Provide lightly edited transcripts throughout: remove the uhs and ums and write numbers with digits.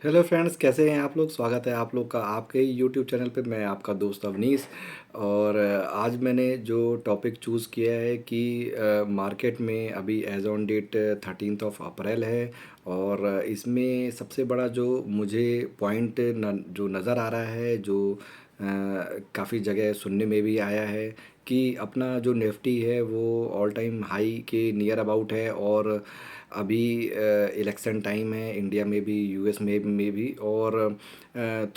Hello friends, कैसे हैं आप लोग। स्वागत है आप लोग का आपके ही यूट्यूब चैनल पे। मैं आपका दोस्त अवनीश। और आज मैंने जो टॉपिक चूज़ किया है कि मार्केट में अभी as on date 13 of April है। और इसमें सबसे बड़ा जो मुझे पॉइंट जो नज़र आ रहा है, जो काफ़ी जगह सुनने में भी आया है कि अपना जो निफ्टी है वो ऑल टाइम हाई के नियर अबाउट है। और अभी इलेक्शन टाइम है, इंडिया में भी यूएस में भी। और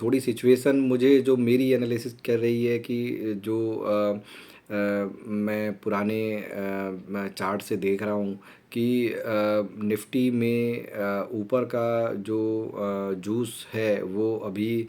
थोड़ी सिचुएशन मुझे जो मेरी एनालिसिस कर रही है कि जो मैं पुराने चार्ट से देख रहा हूँ कि निफ्टी में ऊपर का जो जूस है वो अभी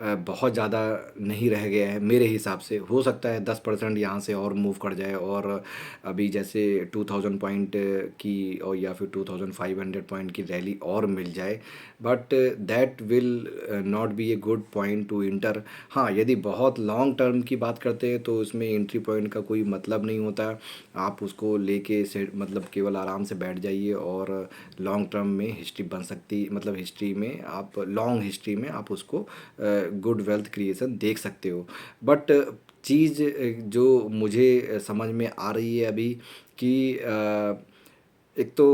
बहुत ज़्यादा नहीं रह गया है मेरे हिसाब से। हो सकता है 10% यहाँ से और मूव कर जाए, और अभी जैसे 2000 पॉइंट की और या फिर 2500 पॉइंट की रैली और मिल जाए। But that will not be a good point two inter. हाँ, यदि बहुत लॉन्ग टर्म की बात करते हैं तो इसमें एंट्री पॉइंट का कोई मतलब नहीं होता। आप उसको लेके से मतलब केवल आराम से बैठ जाइए, और लॉन्ग टर्म में हिस्ट्री बन सकती, मतलब हिस्ट्री में आप लॉन्ग हिस्ट्री में आप उसको गुड वेल्थ क्रिएशन देख सकते हो। बट चीज़ जो मुझे समझ में आ रही है अभी कि एक तो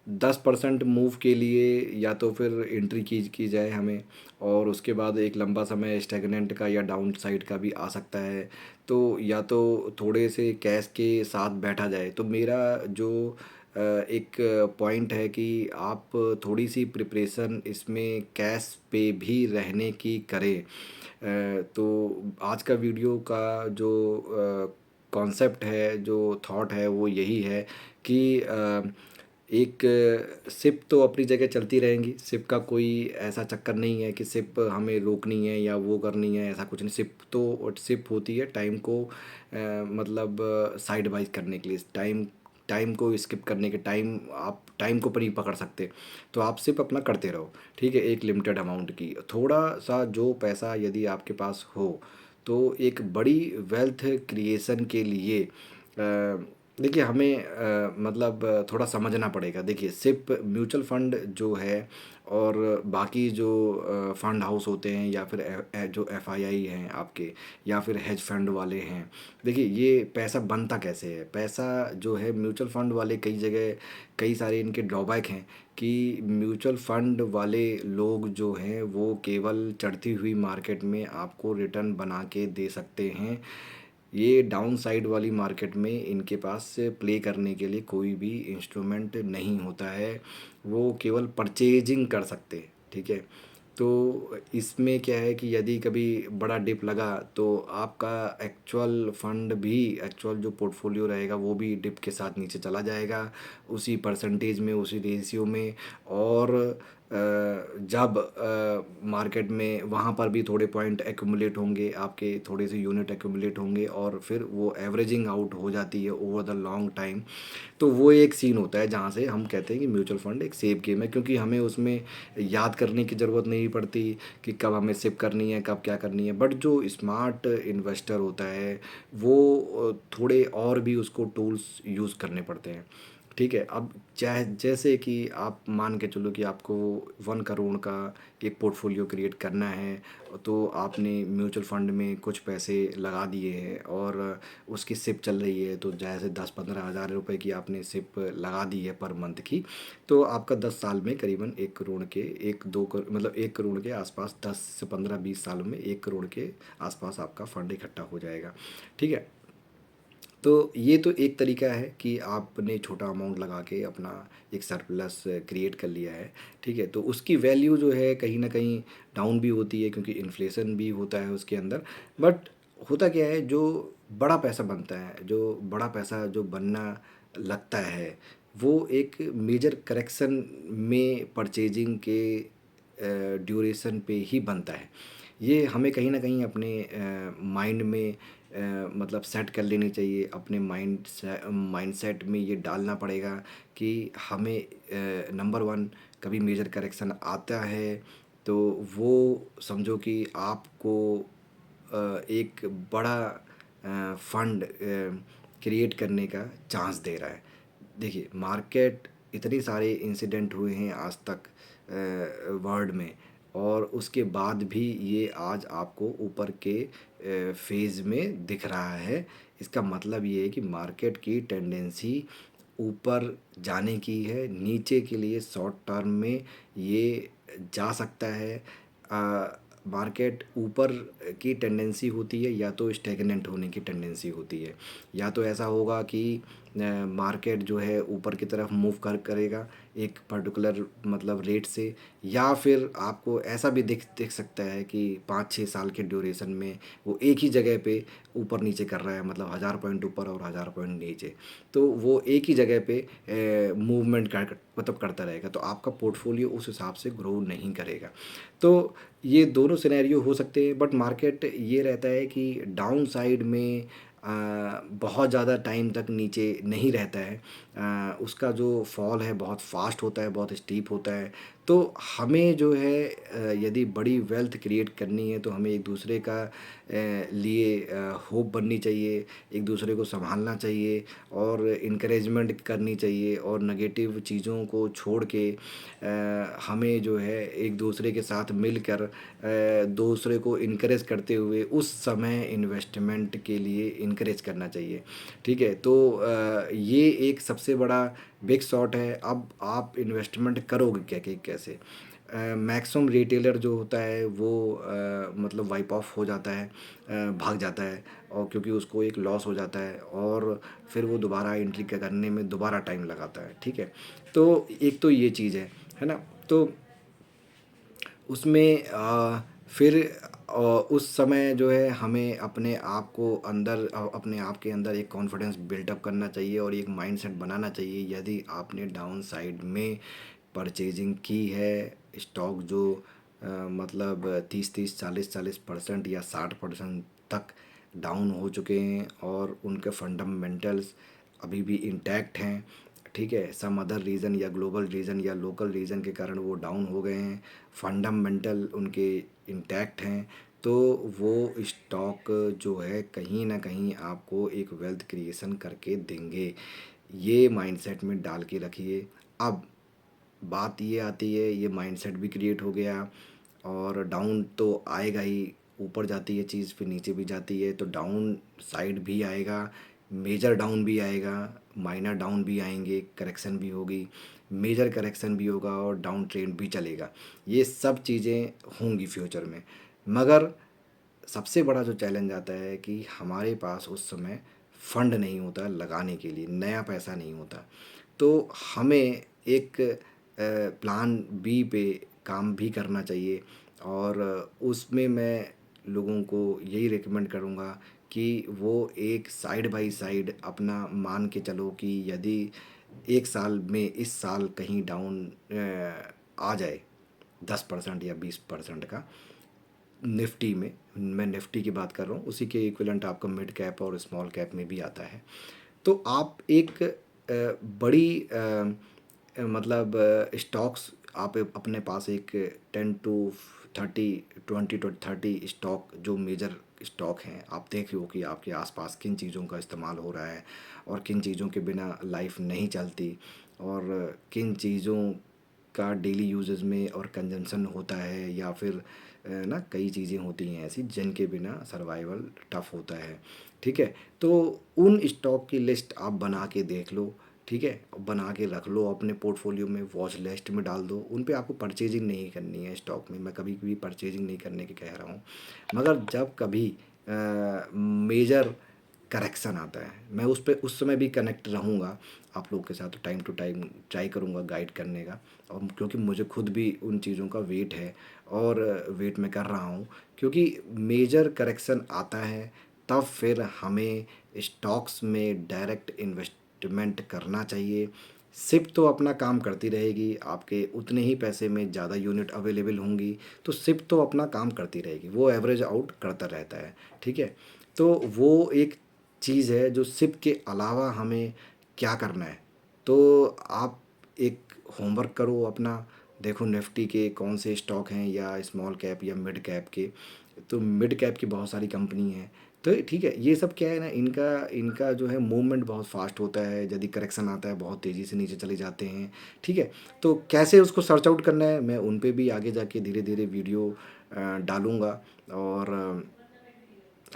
10% मूव के लिए या तो फिर एंट्री की जाए हमें, और उसके बाद एक लंबा समय स्टैग्नेंट का या डाउन साइड का भी आ सकता है। तो या तो थोड़े से कैश के साथ बैठा जाए। तो मेरा जो एक पॉइंट है कि आप थोड़ी सी प्रिपरेशन इसमें कैश पे भी रहने की करें। तो आज का वीडियो का जो कॉन्सेप्ट है, जो थॉट है, वो यही है कि एक सिप तो अपनी जगह चलती रहेंगी। सिप का कोई ऐसा चक्कर नहीं है कि सिप हमें रोकनी है या वो करनी है, ऐसा कुछ नहीं। सिप तो सिप होती है टाइम को मतलब साइड वाइज करने के लिए, टाइम टाइम को स्किप करने के टाइम, आप टाइम को पर नहीं पकड़ सकते। तो आप सिर्फ अपना करते रहो, ठीक है, एक लिमिटेड अमाउंट की थोड़ा सा जो पैसा यदि आपके पास हो, तो एक बड़ी वेल्थ क्रिएशन के लिए देखिए हमें मतलब थोड़ा समझना पड़ेगा। देखिए सिर्फ म्यूचुअल फंड जो है और बाकी जो फंड हाउस होते हैं, या फिर जो एफआईआई हैं आपके, या फिर हेज फंड वाले हैं। देखिए ये पैसा बनता कैसे है। पैसा जो है म्यूचुअल फंड वाले, कई जगह कई सारे इनके ड्रॉबैक हैं कि म्यूचुअल फंड वाले लोग जो हैं वो केवल चढ़ती हुई मार्केट में आपको रिटर्न बना के दे सकते हैं। ये डाउन साइड वाली मार्केट में इनके पास प्ले करने के लिए कोई भी इंस्ट्रूमेंट नहीं होता है। वो केवल परचेजिंग कर सकते हैं, ठीक है। तो इसमें क्या है कि यदि कभी बड़ा डिप लगा तो आपका एक्चुअल फंड भी, एक्चुअल जो पोर्टफोलियो रहेगा वो भी डिप के साथ नीचे चला जाएगा, उसी परसेंटेज में, उसी रेशियो में। और जब मार्केट में वहाँ पर भी थोड़े पॉइंट एक्यूमुलेट होंगे, आपके थोड़े से यूनिट एक्यूमुलेट होंगे, और फिर वो एवरेजिंग आउट हो जाती है ओवर द लॉन्ग टाइम। तो वो एक सीन होता है जहाँ से हम कहते हैं कि म्यूचुअल फंड एक सेफ गेम है, क्योंकि हमें उसमें याद करने की ज़रूरत नहीं पड़ती कि कब हमें सिप करनी है, कब क्या करनी है। बट जो स्मार्ट इन्वेस्टर होता है वो थोड़े और भी उसको टूल्स यूज़ करने पड़ते हैं, ठीक है। अब चाहे जैसे कि आप मान के चलो कि आपको 1 करोड़ का एक पोर्टफोलियो क्रिएट करना है, तो आपने म्यूचुअल फंड में कुछ पैसे लगा दिए हैं और उसकी सिप चल रही है। तो जैसे 10-15 हज़ार रुपए की आपने सिप लगा दी है पर मंथ की, तो आपका 10 साल में करीबन 1 करोड़ के, 1-2 करोड़, मतलब 1 करोड़ के आसपास, 10 से 15-20 सालों में 1 करोड़ के आसपास आपका फंड इकट्ठा हो जाएगा, ठीक है। तो ये तो एक तरीका है कि आपने छोटा अमाउंट लगा के अपना एक सरप्लस क्रिएट कर लिया है, ठीक है। तो उसकी वैल्यू जो है कहीं ना कहीं डाउन भी होती है, क्योंकि इन्फ्लेशन भी होता है उसके अंदर। बट होता क्या है, जो बड़ा पैसा बनता है, जो बड़ा पैसा जो बनना लगता है, वो एक मेजर करेक्शन में परचेजिंग के ड्यूरेशन पे ही बनता है। ये हमें कहीं ना कहीं अपने माइंड में मतलब सेट कर लेनी चाहिए। अपने माइंडसेट में ये डालना पड़ेगा कि हमें नंबर वन, कभी मेजर करेक्शन आता है तो वो समझो कि आपको एक बड़ा फंड क्रिएट करने का चांस दे रहा है। देखिए मार्केट इतने सारे इंसिडेंट हुए हैं आज तक वर्ल्ड में, और उसके बाद भी ये आज आपको ऊपर के फेज़ में दिख रहा है। इसका मतलब ये है कि मार्केट की टेंडेंसी ऊपर जाने की है, नीचे के लिए शॉर्ट टर्म में ये जा सकता है। मार्केट ऊपर की टेंडेंसी होती है या तो स्टेगनेंट होने की टेंडेंसी होती है, या तो ऐसा होगा कि मार्केट जो है ऊपर की तरफ मूव करेगा एक पर्टिकुलर मतलब रेट से, या फिर आपको ऐसा भी दिख दिख सकता है कि 5-6 साल के ड्यूरेशन में वो एक ही जगह पे ऊपर नीचे कर रहा है, मतलब 1000 पॉइंट ऊपर और 1000 पॉइंट नीचे, तो वो एक ही जगह पे मूवमेंट कर मतलब करता रहेगा, तो आपका पोर्टफोलियो उस हिसाब से ग्रो नहीं करेगा। तो ये दोनों सिनेरियो हो सकते हैं, बट मार्केट ये रहता है कि डाउन साइड में बहुत ज़्यादा टाइम तक नीचे नहीं रहता है। उसका जो फॉल है बहुत फास्ट होता है, बहुत स्टीप होता है। तो हमें जो है यदि बड़ी वेल्थ क्रिएट करनी है तो हमें एक दूसरे का लिए होप बननी चाहिए, एक दूसरे को संभालना चाहिए और इनकरेजमेंट करनी चाहिए, और नेगेटिव चीज़ों को छोड़ के हमें जो है एक दूसरे के साथ मिलकर दूसरे को इनकरेज करते हुए उस समय इन्वेस्टमेंट के लिए इनकरेज करना चाहिए। ठीक है, तो ये एक सबसे बड़ा बिग शॉट है। अब आप इन्वेस्टमेंट करोगे क्या कि कैसे? मैक्सिमम रिटेलर जो होता है वो मतलब वाइप ऑफ हो जाता है, भाग जाता है, और क्योंकि उसको एक लॉस हो जाता है और फिर वो दोबारा एंट्री करने में दोबारा टाइम लगाता है। ठीक है, तो एक तो ये चीज़ है ना? तो उसमें फिर उस समय जो है हमें अपने आप को अंदर अपने आप के अंदर एक कॉन्फिडेंस बिल्टअप करना चाहिए और एक माइंडसेट बनाना चाहिए। यदि आपने डाउन साइड में परचेजिंग की है, स्टॉक जो मतलब 30-30 40-40% या 60% तक डाउन हो चुके हैं और उनके फंडामेंटल्स अभी भी इंटैक्ट हैं, ठीक है, सम अदर रीज़न या ग्लोबल रीज़न या लोकल रीज़न के कारण वो डाउन हो गए हैं, फंडामेंटल उनके इंटैक्ट हैं, तो वो स्टॉक जो है कहीं ना कहीं आपको एक वेल्थ क्रिएशन करके देंगे। ये माइंडसेट में डाल के रखिए। अब बात ये आती है, ये माइंडसेट भी क्रिएट हो गया और डाउन तो आएगा ही, ऊपर जाती है चीज़ फिर नीचे भी जाती है, तो डाउन साइड भी आएगा, मेजर डाउन भी आएगा, माइनर डाउन भी आएंगे, करेक्शन भी होगी, मेजर करेक्शन भी होगा और डाउन ट्रेंड भी चलेगा। ये सब चीज़ें होंगी फ्यूचर में, मगर सबसे बड़ा जो चैलेंज आता है कि हमारे पास उस समय फंड नहीं होता लगाने के लिए, नया पैसा नहीं होता, तो हमें एक प्लान बी पे काम भी करना चाहिए। और उसमें मैं लोगों को यही रिकमेंड करूँगा कि वो एक साइड बाय साइड अपना मान के चलो कि यदि एक साल में इस साल कहीं डाउन आ जाए 10% या 20% का, निफ्टी में, मैं निफ्टी की बात कर रहा हूँ, उसी के इक्विवेलेंट आपका मिड कैप और स्मॉल कैप में भी आता है, तो आप एक बड़ी मतलब स्टॉक्स आप अपने पास एक 10 to 30, 20 to 30 स्टॉक जो मेजर स्टॉक हैं, आप देख लो कि आपके आसपास किन चीज़ों का इस्तेमाल हो रहा है और किन चीज़ों के बिना लाइफ नहीं चलती, और किन चीज़ों का डेली यूजेस में और कंजम्पशन होता है, या फिर ना कई चीज़ें होती हैं ऐसी जिनके बिना सर्वाइवल टफ होता है। ठीक है, तो उन स्टॉक की लिस्ट आप बना के देख लो, ठीक है, बना के रख लो अपने पोर्टफोलियो में, वॉच लिस्ट में डाल दो, उन पे आपको परचेजिंग नहीं करनी है स्टॉक में, मैं कभी भी परचेजिंग नहीं करने की कह रहा हूँ, मगर जब कभी मेजर करेक्शन आता है मैं उस पे उस समय भी कनेक्ट रहूँगा आप लोगों के साथ, टाइम टू टाइम ट्राई करूँगा गाइड करने का, और क्योंकि मुझे खुद भी उन चीज़ों का वेट है और वेट मैं कर रहा हूँ, क्योंकि मेजर करेक्शन आता है तब फिर हमें स्टॉक्स में डायरेक्ट इन्वेस्टमेंट करना चाहिए। सिप तो अपना काम करती रहेगी, आपके उतने ही पैसे में ज़्यादा यूनिट अवेलेबल होंगी, तो सिप तो अपना काम करती रहेगी, वो एवरेज आउट करता रहता है। ठीक है, तो वो एक चीज़ है जो सिप के अलावा हमें क्या करना है, तो आप एक होमवर्क करो अपना, देखो निफ्टी के कौन से स्टॉक हैं या स्मॉल कैप या मिड कैप के, तो मिड कैप की बहुत सारी कंपनी हैं, तो ठीक है, ये सब क्या है ना, इनका इनका जो है मूवमेंट बहुत फास्ट होता है, यदि करेक्शन आता है बहुत तेज़ी से नीचे चले जाते हैं। ठीक है, तो कैसे उसको सर्च आउट करना है, मैं उन पे भी आगे जाके धीरे धीरे वीडियो डालूँगा। और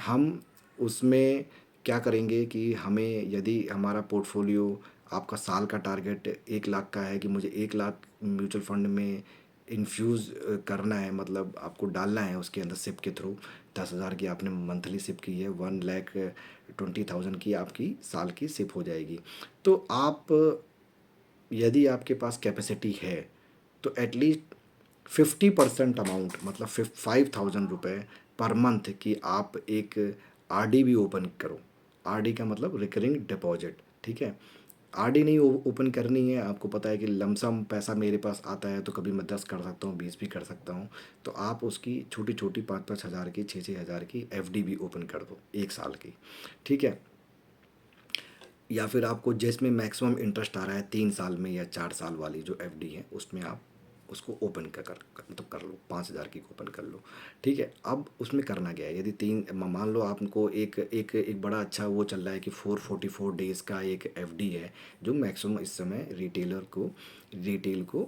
हम उसमें क्या करेंगे कि हमें, यदि हमारा पोर्टफोलियो, आपका साल का टारगेट 1 लाख का है कि मुझे 1 लाख म्यूचुअल फंड में इन्फ्यूज़ करना है, मतलब आपको डालना है उसके अंदर सिप के थ्रू। 10,000 की आपने मंथली सिप की है, 1,20,000 की आपकी साल की सिप हो जाएगी। तो आप, यदि आपके पास कैपेसिटी है, तो एटलीस्ट 50% अमाउंट, मतलब 5,000 रुपये पर मंथ की आप एक आरडी भी ओपन करो। आरडी का मतलब रिकरिंग डिपॉजिट। ठीक है, आरडी नहीं ओपन करनी है, आपको पता है कि लमसम पैसा मेरे पास आता है तो कभी मैं 10 कर सकता हूँ, 20 भी कर सकता हूँ। तो आप उसकी छोटी छोटी 5-5 हज़ार की, 6-6 हज़ार की एफडी भी ओपन कर दो 1 साल की। ठीक है, या फिर आपको जिसमें मैक्सिमम इंटरेस्ट आ रहा है 3 साल में या 4 साल वाली जो एफडी है, उसमें आप उसको ओपन मतलब कर लो, 5,000 की ओपन कर लो। ठीक है, अब उसमें करना क्या है, यदि मान लो आपको एक एक एक बड़ा अच्छा वो चल रहा है कि 444 डेज़ का एक एफडी है, जो मैक्सिमम इस समय रिटेल को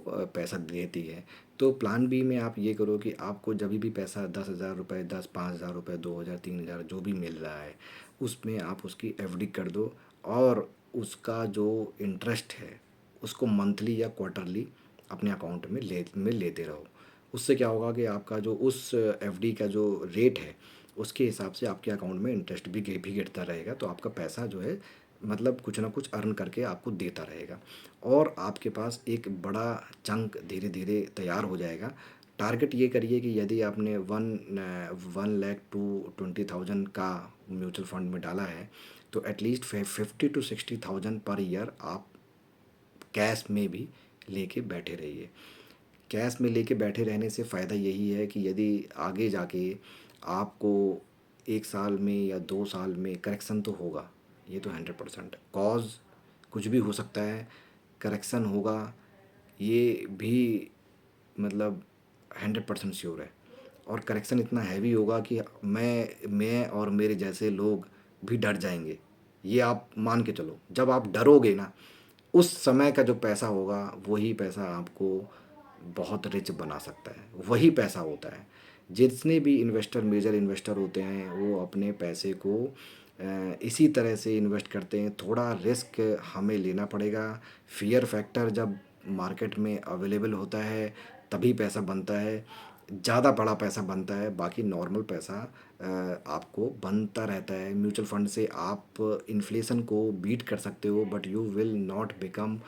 पैसा देती है। तो प्लान बी में आप ये करो कि आपको जब भी पैसा 10,000 रुपये, 5,000 रुपये, 2,000, 3,000 जो भी मिल रहा है, उसमें आप उसकी एफडी कर दो। और उसका जो इंटरेस्ट है, उसको मंथली या क्वार्टरली अपने अकाउंट में लेते रहो। उससे क्या होगा कि आपका जो उस एफडी का जो रेट है, उसके हिसाब से आपके अकाउंट में इंटरेस्ट भी गिरता रहेगा। तो आपका पैसा जो है, मतलब कुछ ना कुछ अर्न करके आपको देता रहेगा, और आपके पास एक बड़ा चंक धीरे धीरे तैयार हो जाएगा। टारगेट ये करिए कि यदि आपने 1 लाख टू 20,000 का म्यूचुअल फंड में डाला है, तो एटलीस्ट 50 to 60,000 पर ईयर आप कैश में भी लेके बैठे रहिए। कैश में लेके बैठे रहने से फ़ायदा यही है कि यदि आगे जाके आपको 1 साल में या 2 साल में करेक्शन तो होगा, ये तो 100% कॉज कुछ भी हो सकता है, करेक्शन होगा, ये भी मतलब 100% श्योर है। और करेक्शन इतना हैवी होगा कि मैं और मेरे जैसे लोग भी डर जाएंगे। ये आप मान के चलो, जब आप डरोगे ना, उस समय का जो पैसा होगा, वही पैसा आपको बहुत रिच बना सकता है। वही पैसा होता है। जितने भी इन्वेस्टर, मेजर इन्वेस्टर होते हैं, वो अपने पैसे को इसी तरह से इन्वेस्ट करते हैं। थोड़ा रिस्क हमें लेना पड़ेगा। फियर फैक्टर जब मार्केट में अवेलेबल होता है, तभी पैसा बनता है, ज़्यादा बड़ा पैसा बनता है। बाकी नॉर्मल पैसा आपको बनता रहता है। म्यूचुअल फंड से आप इन्फ्लेशन को बीट कर सकते हो, but you will not become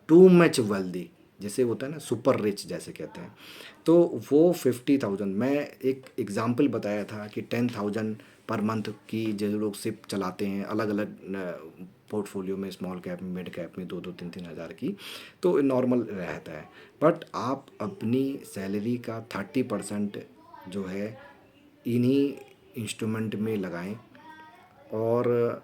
too much wealthy, जैसे होता है ना सुपर रिच जैसे कहते हैं। तो वो 50,000, मैं एक एग्जांपल बताया था कि 10,000 पर मंथ की जो लोग सिप चलाते हैं अलग अलग पोर्टफोलियो में, स्मॉल कैप में, मिड कैप में, 2-2, 3-3 हज़ार की, तो नॉर्मल रहता है। बट आप अपनी सैलरी का 30% जो है इन्हीं इंस्ट्रूमेंट में लगाएं, और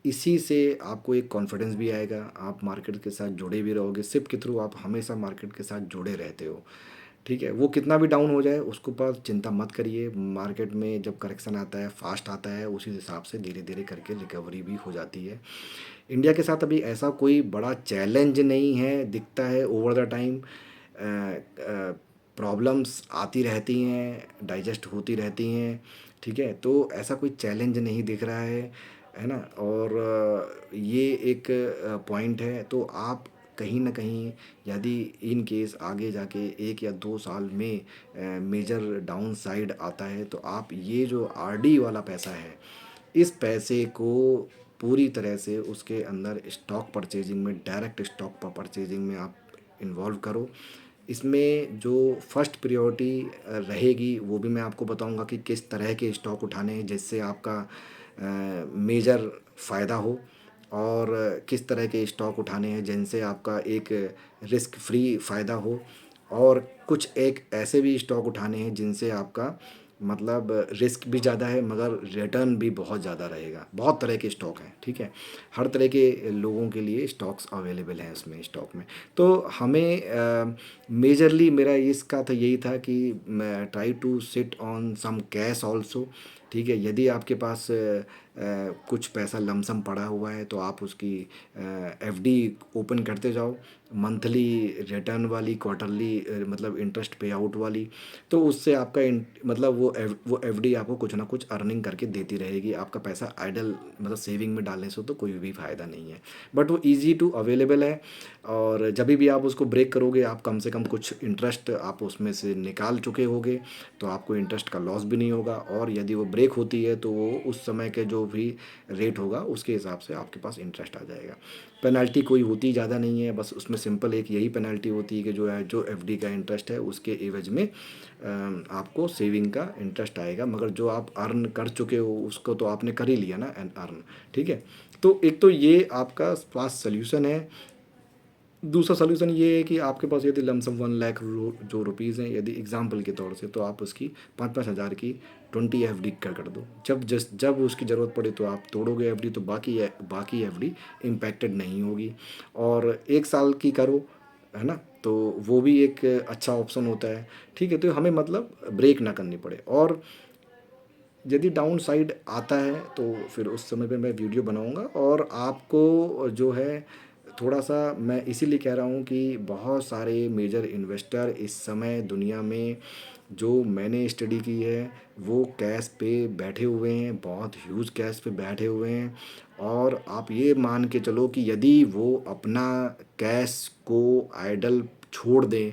इसी से आपको एक कॉन्फिडेंस भी आएगा, आप मार्केट के साथ जुड़े भी रहोगे। सिप के थ्रू आप हमेशा मार्केट के साथ जुड़े रहते हो। ठीक है, वो कितना भी डाउन हो जाए उसको पर चिंता मत करिए। मार्केट में जब करेक्शन आता है, फास्ट आता है, उसी हिसाब से धीरे धीरे करके रिकवरी भी हो जाती है। इंडिया के साथ अभी ऐसा कोई बड़ा चैलेंज नहीं है दिखता है। ओवर द टाइम प्रॉब्लम्स आती रहती हैं, डाइजेस्ट होती रहती हैं। ठीक है, तो ऐसा कोई चैलेंज नहीं दिख रहा है ना। और ये एक पॉइंट है। तो आप कहीं ना कहीं, यदि इन केस आगे जाके 1 या 2 साल में मेजर डाउन साइड आता है, तो आप ये जो आरडी वाला पैसा है, इस पैसे को पूरी तरह से उसके अंदर स्टॉक परचेजिंग में, डायरेक्ट स्टॉक परचेजिंग में आप इन्वॉल्व करो। इसमें जो फर्स्ट प्रायोरिटी रहेगी, वो भी मैं आपको बताऊंगा कि किस तरह के स्टॉक उठाने हैं जिससे आपका मेजर फ़ायदा हो, और किस तरह के स्टॉक उठाने हैं जिनसे आपका एक रिस्क फ्री फ़ायदा हो, और कुछ एक ऐसे भी स्टॉक उठाने हैं जिनसे आपका मतलब रिस्क भी ज़्यादा है मगर रिटर्न भी बहुत ज़्यादा रहेगा। बहुत तरह के स्टॉक हैं, ठीक है? हर तरह के लोगों के लिए स्टॉक्स अवेलेबल हैं उसमें, स्टॉक में। तो हमें मेजरली मेरा इसका तो यही था कि मैं try to sit on some cash also, ठीक है? यदि आपके पास कुछ पैसा लमसम पड़ा हुआ है तो आप उसकी एफडी ओपन करते जाओ, मंथली रिटर्न वाली, क्वार्टरली मतलब इंटरेस्ट पे आउट वाली। तो उससे आपका मतलब वो एफडी आपको कुछ ना कुछ अर्निंग करके देती रहेगी। आपका पैसा आइडल मतलब सेविंग में डालने से तो कोई भी फ़ायदा नहीं है। बट वो ईजी टू अवेलेबल है, और जब भी आप उसको ब्रेक करोगे आप कम से कम कुछ इंटरेस्ट आप उसमें से निकाल चुके होगे, तो आपको इंटरेस्ट का लॉस भी नहीं होगा। और यदि वो ब्रेक होती है तो वो उस समय के जो भी रेट होगा उसके हिसाब से आपके पास इंटरेस्ट आ जाएगा। पेनल्टी कोई होती ज़्यादा नहीं है, बस उसमें सिंपल एक यही पेनल्टी होती है कि जो है जो एफडी का इंटरेस्ट है उसके एवज में आपको सेविंग का इंटरेस्ट आएगा, मगर जो आप अर्न कर चुके हो उसको तो आपने कर ही लिया ना अर्न, ठीक है? तो एक तो ये आपका पास सोल्यूशन है। दूसरा सॉल्यूशन ये है कि आपके पास यदि लमसम 1 लाख जो रुपीज़ हैं, यदि एग्जांपल के तौर से, तो आप उसकी 5-5 हज़ार की 20 एफडी कर दो। जब उसकी ज़रूरत पड़े तो आप तोड़ोगे एफडी, तो बाकी एफडी इम्पैक्टेड नहीं होगी। और 1 साल की करो, है ना? तो वो भी एक अच्छा ऑप्शन होता है, ठीक है? तो हमें मतलब ब्रेक ना करनी पड़े। और यदि डाउन साइड आता है तो फिर उस समय पे मैं वीडियो बनाऊंगा, और आपको जो है थोड़ा सा मैं इसीलिए कह रहा हूँ कि बहुत सारे मेजर इन्वेस्टर इस समय दुनिया में जो मैंने स्टडी की है वो कैश पे बैठे हुए हैं, बहुत ह्यूज कैश पे बैठे हुए हैं। और आप ये मान के चलो कि यदि वो अपना कैश को आइडल छोड़ दें,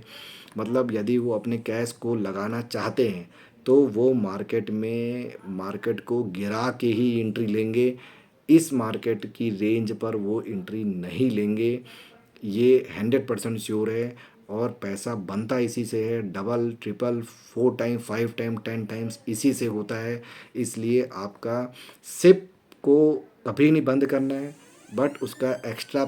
मतलब यदि वो अपने कैश को लगाना चाहते हैं, तो वो मार्केट को गिरा के ही एंट्री लेंगे। इस मार्केट की रेंज पर वो एंट्री नहीं लेंगे, ये 100% श्योर है। और पैसा बनता इसी से है, double triple 4 time 5 time 10 times इसी से होता है। इसलिए आपका सिप को कभी नहीं बंद करना है, बट उसका एक्स्ट्रा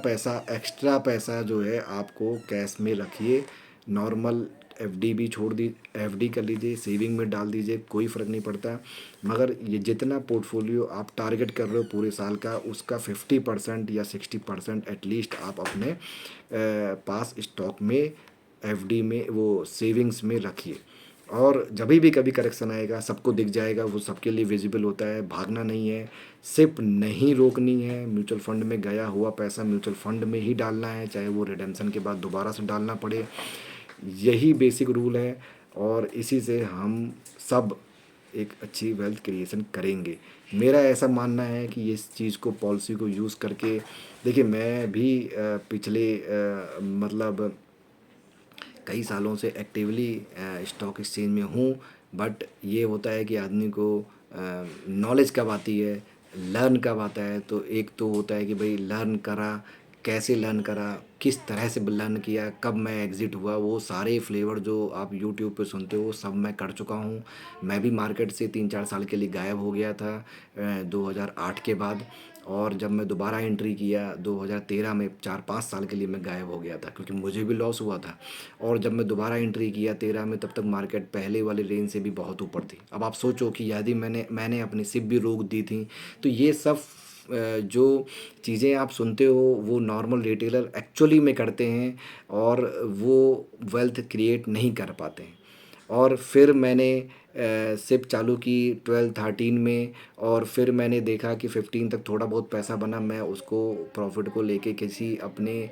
पैसा जो है आपको कैश में रखिए। नॉर्मल एफडी भी छोड़ दी, एफडी कर लीजिए, सेविंग में डाल दीजिए, कोई फ़र्क नहीं पड़ता। मगर ये जितना पोर्टफोलियो आप टारगेट कर रहे हो पूरे साल का, उसका 50% या 60% एटलीस्ट आप अपने पास स्टॉक में, एफडी में, वो सेविंग्स में रखिए। और जब भी कभी करेक्शन आएगा सबको दिख जाएगा, वो सबके लिए विजिबल होता है। भागना नहीं है, सिर्फ नहीं रोकनी है। म्यूचुअल फंड में गया हुआ पैसा म्यूचुअल फंड में ही डालना है, चाहे वो रिडेम्पशन के बाद दोबारा से डालना पड़े। यही बेसिक रूल है, और इसी से हम सब एक अच्छी वेल्थ क्रिएशन करेंगे। मेरा ऐसा मानना है कि इस चीज़ को, पॉलिसी को यूज़ करके, देखिए मैं भी पिछले मतलब कई सालों से एक्टिवली स्टॉक एक्सचेंज में हूँ। बट ये होता है कि आदमी को नॉलेज कब आती है, लर्न कब आता है। तो एक तो होता है कि भाई लर्न करा, कैसे लर्न करा, किस तरह से लर्न किया, कब मैं एग्ज़िट हुआ, वो सारे फ्लेवर जो आप यूट्यूब पे सुनते हो वो सब मैं कर चुका हूँ। मैं भी मार्केट से 3-4 साल के लिए गायब हो गया था 2008 के बाद। और जब मैं दोबारा एंट्री किया 2013 में, 4-5 साल के लिए मैं गायब हो गया था क्योंकि मुझे भी लॉस हुआ था। और जब मैं दोबारा एंट्री किया 13 में, तब तक मार्केट पहले वाले रेंज से भी बहुत ऊपर थी। अब आप सोचो कि यदि मैंने अपनी सिप भी रोक दी थी, तो ये सब जो चीज़ें आप सुनते हो वो नॉर्मल रिटेलर एक्चुअली में करते हैं, और वो वेल्थ क्रिएट नहीं कर पाते हैं। और फिर मैंने सिप चालू की 12-13 में, और फिर मैंने देखा कि 15 तक थोड़ा बहुत पैसा बना। मैं उसको प्रॉफिट को लेके किसी अपने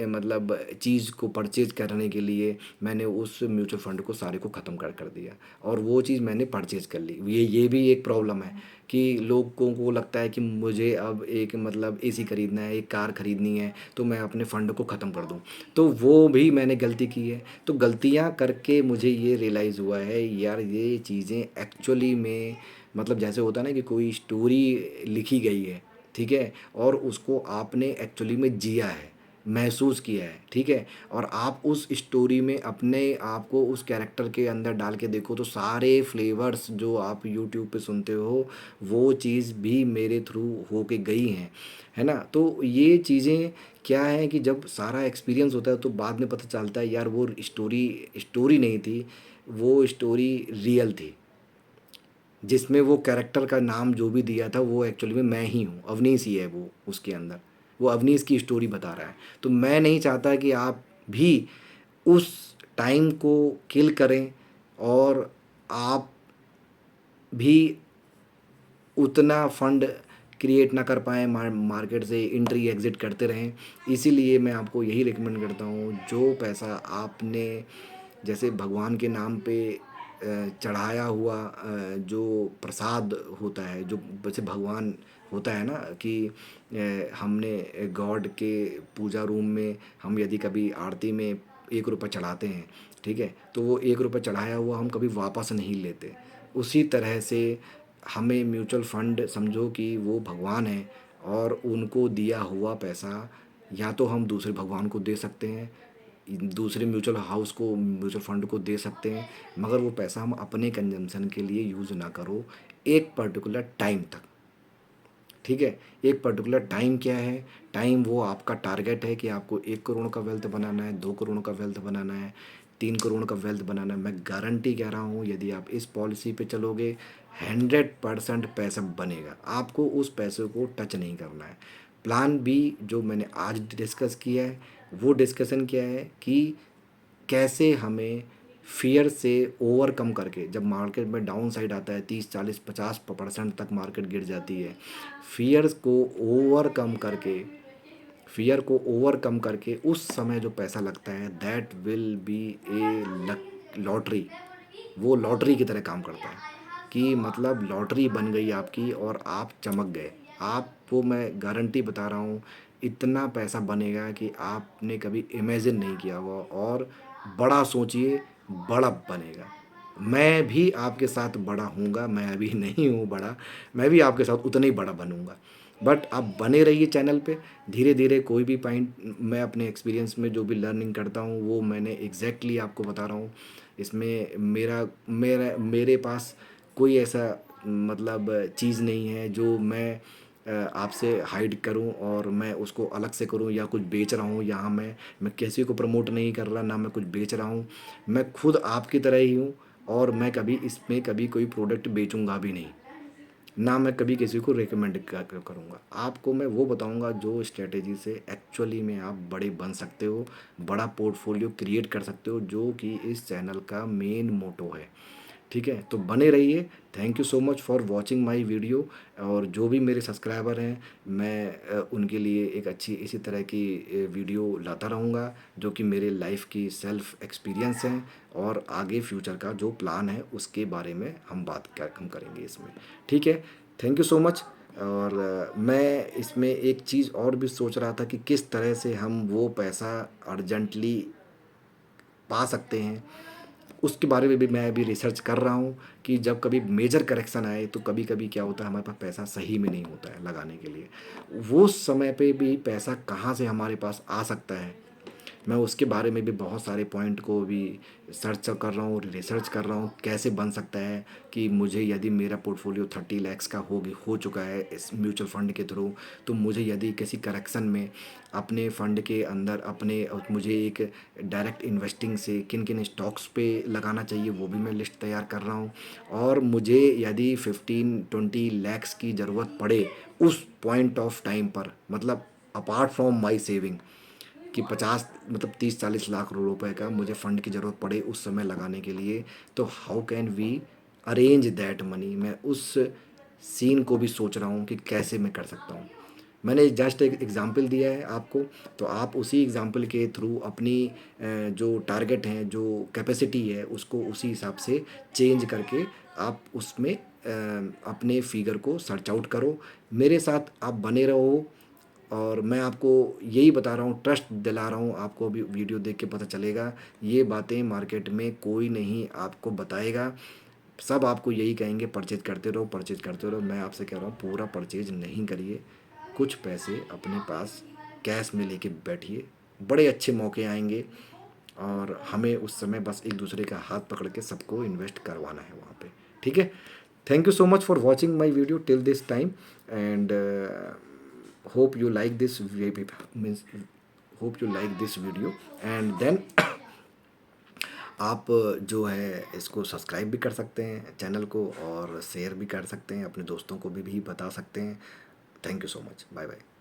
मतलब चीज़ को परचेज करने के लिए मैंने उस म्यूचुअल फंड को सारे को ख़त्म कर दिया, और वो चीज़ मैंने परचेज कर ली। ये भी एक प्रॉब्लम है कि लोगों को लगता है कि मुझे अब एक मतलब एसी खरीदना है, एक कार खरीदनी है, तो मैं अपने फ़ंड को ख़त्म कर दूं। तो वो भी मैंने गलती की है। तो गलतियां करके मुझे ये रियलाइज़ हुआ है यार, ये चीज़ें एक्चुअली में मतलब जैसे होता है ना कि कोई स्टोरी लिखी गई है, ठीक है? और उसको आपने एक्चुअली में जिया है, महसूस किया है, ठीक है? और आप उस स्टोरी में अपने आप को उस कैरेक्टर के अंदर डाल के देखो, तो सारे फ्लेवर्स जो आप यूट्यूब पे सुनते हो वो चीज़ भी मेरे थ्रू होके गई हैं, है ना? तो ये चीज़ें क्या है कि जब सारा एक्सपीरियंस होता है तो बाद में पता चलता है यार वो स्टोरी स्टोरी नहीं थी, वो स्टोरी रियल थी। जिसमें वो कैरेक्टर का नाम जो भी दिया था वो एक्चुअली में मैं ही हूँ, अवनीश ही है वो उसके अंदर। वो अवनीश की स्टोरी बता रहा है। तो मैं नहीं चाहता कि आप भी उस टाइम को किल करें और आप भी उतना फंड क्रिएट ना कर पाएँ, मार्केट से एंट्री एग्ज़िट करते रहें। इसीलिए मैं आपको यही रिकमेंड करता हूँ, जो पैसा आपने जैसे भगवान के नाम पे चढ़ाया हुआ जो प्रसाद होता है, जो जैसे भगवान होता है ना कि हमने गॉड के पूजा रूम में हम यदि कभी आरती में 1 रुपए चढ़ाते हैं, ठीक है? तो वो 1 रुपए चढ़ाया हुआ हम कभी वापस नहीं लेते। उसी तरह से हमें म्यूचुअल फंड समझो कि वो भगवान है, और उनको दिया हुआ पैसा या तो हम दूसरे भगवान को दे सकते हैं, दूसरे म्यूचुअल हाउस को, म्यूचुअल फंड को दे सकते हैं, मगर वो पैसा हम अपने कंजम्पशन के लिए यूज़ ना करो एक पर्टिकुलर टाइम तक। ठीक है? एक पर्टिकुलर टाइम क्या है? टाइम वो आपका टारगेट है कि आपको 1 करोड़ का वेल्थ बनाना है, 2 करोड़ का वेल्थ बनाना है, 3 करोड़ का वेल्थ बनाना है। मैं गारंटी कह रहा हूँ, यदि आप इस पॉलिसी पे चलोगे 100% पैसा बनेगा। आपको उस पैसे को टच नहीं करना है। प्लान बी जो मैंने आज डिस्कस किया है, वो डिस्कशन क्या है कि कैसे हमें फ़ियर से ओवरकम करके, जब मार्केट में डाउन साइड आता है 30 40 50% तक मार्केट गिर जाती है, फ़ियर्स को ओवरकम करके फ़ियर को ओवरकम करके उस समय जो पैसा लगता है that will be A luck lottery. वो लॉटरी की तरह काम करता है कि मतलब लॉटरी बन गई आपकी और आप चमक गए। आपको मैं गारंटी बता रहा हूँ, इतना पैसा बनेगा कि आपने कभी इमेजिन नहीं किया हुआ, और बड़ा सोचिए, बड़ा बनेगा। मैं भी आपके साथ बड़ा हूँगा, मैं अभी नहीं हूँ बड़ा, मैं भी आपके साथ उतना ही बड़ा बनूँगा। बट आप बने रहिए चैनल पे। धीरे धीरे कोई भी पॉइंट मैं अपने एक्सपीरियंस में जो भी लर्निंग करता हूँ वो मैंने एग्जैक्टली आपको बता रहा हूँ। इसमें मेरा मेरा मेरे पास कोई ऐसा मतलब चीज़ नहीं है जो मैं आपसे हाइड करूं और मैं उसको अलग से करूं या कुछ बेच रहा हूं। यहाँ मैं किसी को प्रमोट नहीं कर रहा, ना मैं कुछ बेच रहा हूं। मैं खुद आपकी तरह ही हूं, और मैं कभी इसमें कभी कोई प्रोडक्ट बेचूंगा भी नहीं, ना मैं कभी किसी को रिकमेंड करूँगा। आपको मैं वो बताऊँगा जो स्ट्रेटेजी से एक्चुअली में आप बड़े बन सकते हो, बड़ा पोर्टफोलियो क्रिएट कर सकते हो, जो कि इस चैनल का मेन मोटो है। ठीक है? तो बने रहिए। Thank you so much for watching my video. और जो भी मेरे सब्सक्राइबर हैं, मैं उनके लिए एक अच्छी इसी तरह की वीडियो लाता रहूँगा, जो कि मेरे लाइफ की सेल्फ एक्सपीरियंस हैं, और आगे फ्यूचर का जो प्लान है उसके बारे में हम करेंगे इसमें। ठीक है? Thank you so much. और मैं इसमें एक चीज़ और भी सोच रहा था कि किस तरह से हम वो पैसा अर्जेंटली पा सकते हैं। उसके बारे में भी मैं अभी रिसर्च कर रहा हूँ कि जब कभी मेजर करेक्शन आए तो कभी-कभी क्या होता है, हमारे पास पैसा सही में नहीं होता है लगाने के लिए। वो समय पे भी पैसा कहाँ से हमारे पास आ सकता है, मैं उसके बारे में भी बहुत सारे पॉइंट को भी सर्च कर रहा हूँ, रिसर्च कर रहा हूँ कैसे बन सकता है कि मुझे यदि मेरा पोर्टफोलियो 30 लैक्स का हो चुका है इस म्यूचुअल फंड के थ्रू, तो मुझे यदि किसी करेक्शन में अपने फंड के अंदर मुझे एक डायरेक्ट इन्वेस्टिंग से किन किन स्टॉक्स पे लगाना चाहिए वो भी मैं लिस्ट तैयार कर रहा हूँ। और मुझे यदि 15 20 लैक्स की ज़रूरत पड़े उस पॉइंट ऑफ टाइम पर, मतलब अपार्ट फ्रॉम माई सेविंग, कि 50 मतलब 30 40 लाख रुपए का मुझे फ़ंड की ज़रूरत पड़े उस समय लगाने के लिए, तो how can we arrange that money. मैं उस सीन को भी सोच रहा हूँ कि कैसे मैं कर सकता हूँ। मैंने जस्ट एक एग्ज़ाम्पल दिया है आपको, तो आप उसी एग्ज़ाम्पल के थ्रू अपनी जो टारगेट हैं, जो कैपेसिटी है, उसको उसी हिसाब से चेंज करके आप उसमें अपने फिगर को सर्च आउट करो। मेरे साथ आप बने रहो, और मैं आपको यही बता रहा हूँ, ट्रस्ट दिला रहा हूँ आपको। अभी वीडियो देख के पता चलेगा, ये बातें मार्केट में कोई नहीं आपको बताएगा। सब आपको यही कहेंगे परचेज करते रहो, परचेज करते रहो। मैं आपसे कह रहा हूँ पूरा परचेज नहीं करिए, कुछ पैसे अपने पास कैश में लेके बैठिए। बड़े अच्छे मौके आएंगे, और हमें उस समय बस एक दूसरे का हाथ पकड़ के सबको इन्वेस्ट करवाना है वहाँ पे। ठीक है? Thank you so much for watching my video till this time, and hope you like this means hope you like this video, and then आप जो है इसको सब्सक्राइब भी कर सकते हैं चैनल को, और शेयर भी कर सकते हैं, अपने दोस्तों को भी बता सकते हैं। Thank you so much. Bye bye.